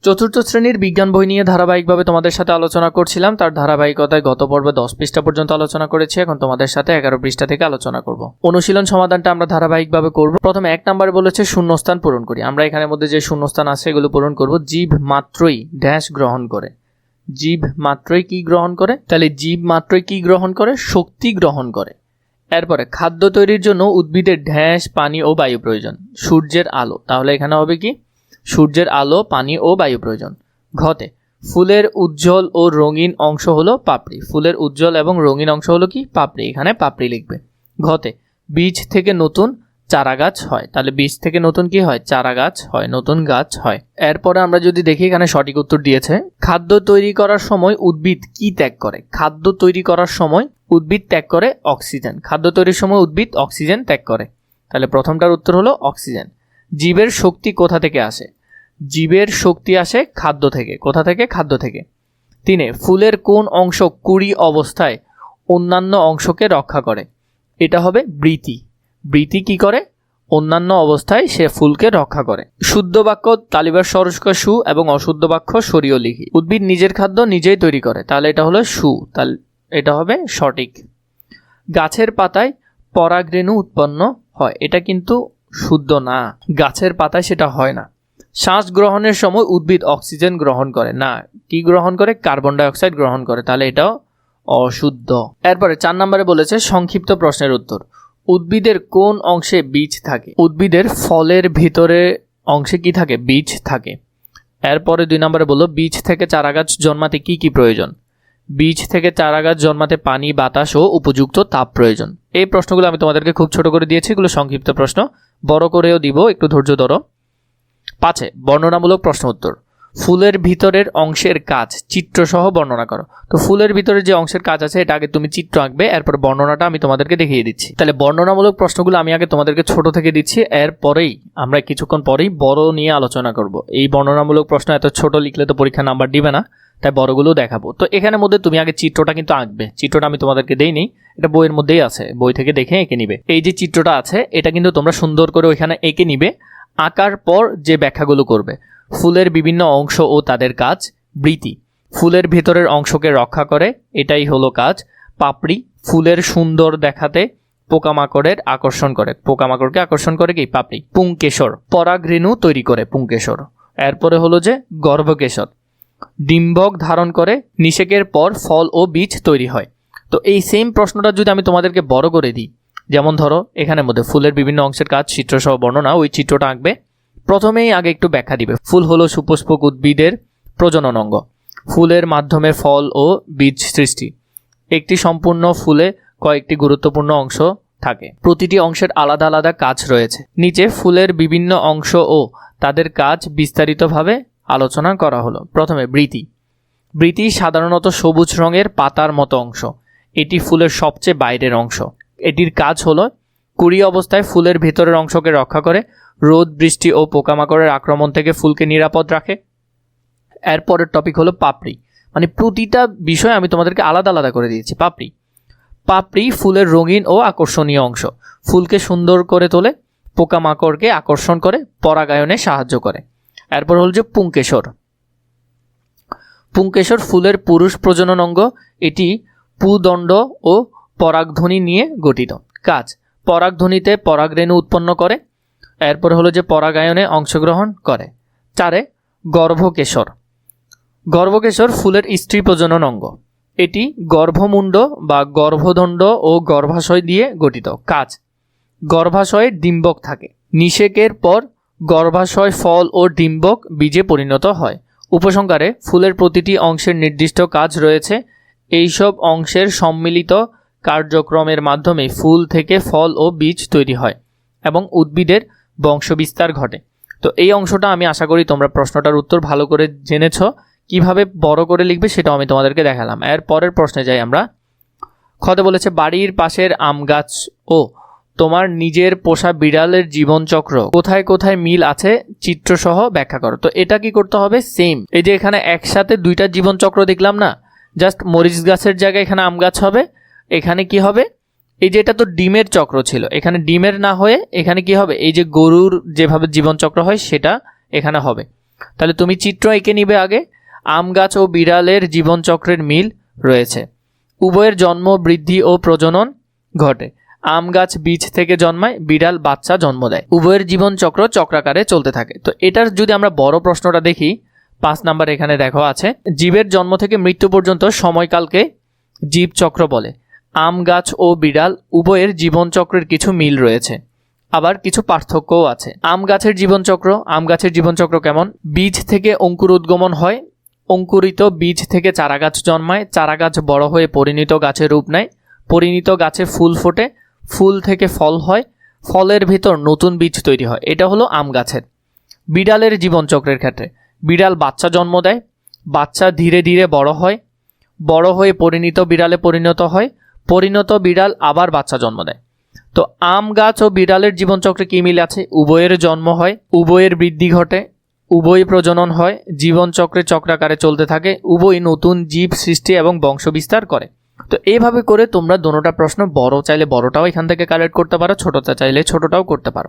চতুর্থ শ্রেণীর বিজ্ঞান বই নিয়ে ধারাবাহিকভাবে তোমাদের সাথে আলোচনা করছিলাম। তার ধারাবাহিকতায় গত পর্বে 10 পৃষ্ঠা পর্যন্ত আলোচনা করেছি। এখন তোমাদের সাথে 11 পৃষ্ঠা থেকে আলোচনা করব। অনুশীলন সমাধানটা আমরা ধারাবাহিকভাবে করব। প্রথমে 1 নম্বরে বলেছে শূন্যস্থান পূরণ করি। আমরা এখানের মধ্যে যে শূন্যস্থান আছে এগুলো পূরণ করব। জীব মাত্রই ড্যাশ গ্রহণ করে। জীব মাত্রই কি গ্রহণ করে? তাহলে জীব মাত্রই কি গ্রহণ করে? শক্তি গ্রহণ করে। এরপরে খাদ্য তৈরির জন্য উদ্ভিদের ড্যাশ পানি ও বায়ু প্রয়োজন। সূর্যের আলো। তাহলে এখানে হবে কি? সূর্যের আলো, পানি ও বায়ু প্রয়োজন। ঘতে ফুলের উজ্জ্বল ও রঙিন অংশ হলো পাপড়ি। ফুলের উজ্জ্বল এবং রঙিন অংশ হলো কি? পাপড়ি। এখানে পাপড়ি লিখবে। ঘতে বীজ থেকে নতুন চারা গাছ হয়। তাহলে বীজ থেকে নতুন কি হয়? চারা গাছ হয়, নতুন গাছ হয়। এরপরে আমরা যদি দেখি এখানে সঠিক উত্তর দিয়েছে খাদ্য তৈরি করার সময় উদ্ভিদ কি ত্যাগ করে? খাদ্য তৈরি করার সময় উদ্ভিদ ত্যাগ করে অক্সিজেন। খাদ্য তৈরির সময় উদ্ভিদ অক্সিজেন ত্যাগ করে। তাহলে প্রথমটার উত্তর হলো অক্সিজেন। জীবের শক্তি কোথা থেকে আসে? জীবের শক্তি আসে খাদ্য থেকে। কোথা থেকে? খাদ্য থেকে। 3 ফুলের কোন অংশ কুড়ি অবস্থায় অন্যান্য অংশকে রক্ষা করে? এটা হবে বৃতি। বৃতি কি করে? অন্যান্য অবস্থায় সে ফুলকে রক্ষা করে। শুদ্ধ বাক্য তালিবার সরস্ক সু এবং অশুদ্ধ বাক্য সরিয়ে লিখি। উদ্ভিদ নিজের খাদ্য নিজেই তৈরি করে। তাহলে এটা হলো সু। তাহলে এটা হবে সঠিক। গাছের পাতায় পরাগরেণু উৎপন্ন হয়। এটা কিন্তু শুদ্ধ না। গাছের পাতায় সেটা হয় না। শ্বাস গ্রহণের সময় উদ্ভিদ অক্সিজেন গ্রহণ করে না। কি গ্রহণ করে? কার্বন ডাই অক্সাইড গ্রহণ করে। তাহলে এটাও অশুদ্ধ। এরপরে 4 নম্বরে বলেছে সংক্ষিপ্ত প্রশ্নের উত্তর। উদ্ভিদের কোন অংশে বীজ থাকে? উদ্ভিদের ফলের ভিতরে অংশে কি থাকে? বীজ থাকে। এরপরে 2 নম্বরে বললো বীজ থেকে চারাগাছ জন্মাতে কি কি প্রয়োজন? বীজ থেকে চারাগাছ জন্মাতে পানি, বাতাস ও উপযুক্ত তাপ প্রয়োজন। এই প্রশ্নগুলো আমি তোমাদেরকে খুব ছোট করে দিয়েছি। এগুলো সংক্ষিপ্ত প্রশ্ন, বড় করেও দিব, একটু ধৈর্য ধরো। 5 বর্ণনামূলক প্রশ্ন উত্তর। ফুলের ভিতরের অংশের কাজ চিত্রসহ বর্ণনা করো। তো ফুলের ভিতরে যে অংশের কাজ আছে এটা আগে তুমি চিত্র আঁকবে, এরপর বর্ণনাটা আমি তোমাদেরকে দেখিয়ে দিচ্ছি। তাহলে বর্ণনামূলক প্রশ্নগুলো আমি আগে তোমাদেরকে ছোট থেকে দিচ্ছি, এরপরেই আমরা কিছুক্ষণ পরেই বড় নিয়ে আলোচনা করব। এই বর্ণনামূলক প্রশ্ন এত ছোট লিখলে তো পরীক্ষা নাম্বার দিবে না, তাই বড়গুলো দেখাবো। তো এখানের মধ্যে তুমি আগে চিত্রটা কিন্তু আঁকবে। চিত্রটা আমি তোমাদেরকে দেইনি, এটা বইয়ের মধ্যেই আছে, বই থেকে দেখে এঁকে নিবে। এই যে চিত্রটা আছে এটা কিন্তু তোমরা সুন্দর করে ওইখানে এঁকে নিবে। আঁকার পর যে ব্যাখ্যাগুলো করবে। ফুলের বিভিন্ন অংশ ও তাদের কাজ। বৃতি ফুলের ভেতরের অংশকে রক্ষা করে, এটাই হলো কাজ। পাপড়ি ফুলের সুন্দর দেখাতে পোকামাকড়ের আকর্ষণ করে। পোকামাকড়কে আকর্ষণ করে কি? পাপড়ি। পুংকেশর পরাগরেণু তৈরি করে। পুংকেশর। এরপরে হলো যে গর্ভকেশর ডিম্বক ধারণ করে, নিষেকের পর ফল ও বীজ তৈরি হয়। তো এই সেম প্রশ্নটা যদি আমি তোমাদেরকে বড় করে দিই, যেমন ধরো এখানের মধ্যে ফুলের বিভিন্ন অংশের কাজ চিত্রসহ বর্ণনা, ওই চিত্রটা আঁকবে। প্রথমেই আগে একটু ব্যাখ্যা দিবে। ফুল হলো সুপুষ্পক উদ্ভিদের প্রজনন অঙ্গ। ফুলের মাধ্যমে ফল ও বীজ সৃষ্টি। একটি সম্পূর্ণ ফুলে কয়েকটি গুরুত্বপূর্ণ অংশ থাকে। প্রতিটি অংশের আলাদা আলাদা কাজ রয়েছে। নিচে ফুলের বিভিন্ন অংশ ও তাদের কাজ বিস্তারিতভাবে আলোচনা করা হলো। প্রথমে বৃতি। বৃতি সাধারণত সবুজ রঙের পাতার মতো অংশ। এটি ফুলের সবচেয়ে বাইরের অংশ। এটির কাজ হলো কুড়ি অবস্থায় ফুলের ভেতরের অংশকে রক্ষা করে, রোদ, বৃষ্টি ও পোকামাকড়ের আক্রমণ থেকে ফুলকে নিরাপদ রাখে। এরপরের টপিক হলো পাপড়ি। মানে প্রতিটা বিষয় আমি তোমাদেরকে আলাদা আলাদা করে দিয়েছি। পাপড়ি পাপড়ি ফুলের রঙিন ও আকর্ষণীয় অংশ। ফুলকে সুন্দর করে তোলে, পোকামাকড়কে আকর্ষণ করে, পরাগায়নে সাহায্য করে। এরপর হল যে পুংকেশর। পুংকেশর ফুলের পুরুষ প্রজনন অঙ্গ। এটি পুদণ্ড ও পরাগধ্বনি নিয়ে গঠিত। কাজ পরাগধ্বনিতে পরাগরেণু উৎপন্ন করে। এরপর হলো যে পরাগায়নে অংশগ্রহণ করে। 4 গর্ভকেশর। গর্ভকেশর ফুলের স্ত্রী প্রজনন অঙ্গ। এটি গর্ভমুণ্ড বা গর্ভদণ্ড ও গর্ভাশয় দিয়ে গঠিত। কাজ গর্ভাশয়ে ডিম্বক থাকে। নিষেকের পর গর্ভাশয় ফল ও ডিম্বক বীজে পরিণত হয়। উপসংহারে ফুলের প্রতিটি অংশের নির্দিষ্ট কাজ রয়েছে। এইসব অংশের সম্মিলিত কার্যক্রমের মাধ্যমে ফুল থেকে ফল ও বীজ তৈরি হয় এবং উদ্ভিদের বংশবিস্তার ঘটে। তো এই অংশটা আমি আশা করি তোমরা প্রশ্নটার উত্তর ভালো করে জেনেছ। কিভাবে বড় করে লিখবে সেটাও আমি তোমাদেরকে দেখালাম। এর পরের প্রশ্নে যাই আমরা। খতে বলেছে বাড়ির পাশের আম গাছ ও তোমার নিজের পোষা বিড়ালের জীবনচক্র কোথায় কোথায় মিল আছে চিত্রসহ ব্যাখ্যা করো। তো এটা কি করতে হবে? সেম। এই যে এখানে একসাথে দুইটা জীবনচক্র দেখলাম না, জাস্ট মরিচ গাছের জায়গায় এখানে আম গাছ হবে। এখানে কি হবে? এই যে এটা তো ডিমের চক্র ছিল, এখানে ডিমের না হয়ে এখানে কি হবে? এই যে গরুর যেভাবে জীবনচক্র হয় সেটা এখানে হবে। তাহলে তুমি চিত্র এঁকে নিবে আগে। আম গাছ ও বিড়ালের জীবনচক্রের মিল রয়েছে। উভয়ের জন্ম, বৃদ্ধি ও প্রজনন ঘটে। আম গাছ বীজ থেকে জন্মায়, বিড়াল বাচ্চা জন্ম দেয়। উভয়ের জীবনচক্র চক্রাকারে চলতে থাকে। তো এটার যদি আমরা বড় প্রশ্নটা দেখি, 5 নাম্বার এখানে দেখো আছে, জীবের জন্ম থেকে মৃত্যু পর্যন্ত সময়কালকে জীবচক্র বলে। আম গাছ ও বিড়াল উভয়ের জীবনচক্রের কিছু মিল রয়েছে, আবার কিছু পার্থক্যও আছে। আম গাছের জীবনচক্র কেমন? বীজ থেকে অঙ্কুর উদ্গমন হয়, অঙ্কুরিত বীজ থেকে চারাগাছ জন্মায়, চারাগাছ বড় হয়ে পরিণত গাছে রূপ নেয়, পরিণত গাছে ফুল ফোটে, ফুল থেকে ফল হয়, ফলের ভিতর নতুন বীজ তৈরি হয়। এটা হলো আম গাছের। বিড়ালের জীবনচক্রের ক্ষেত্রে বিড়াল বাচ্চা জন্ম দেয়, বাচ্চা ধীরে ধীরে বড় হয়, বড় হয়ে পরিণত বিড়ালে পরিণত হয়, পরিণত বিড়াল আবার বাচ্চা জন্ম দেয়। তো আম গাছ ও বিড়ালের জীবনচক্রে কী মিল আছে? উভয়ের জন্ম হয়, উভয়ের বৃদ্ধি ঘটে, উভয় প্রজনন হয়, জীবনচক্রে চক্রাকারে চলতে থাকে, উভয় নতুন জীব সৃষ্টি এবং বংশবিস্তার করে। তো এইভাবে করে তোমরা দোনোটা প্রশ্ন, বড় চাইলে বড়টাও এখান থেকে কালেক্ট করতে পারো, ছোটটা চাইলে ছোটটাও করতে পারো।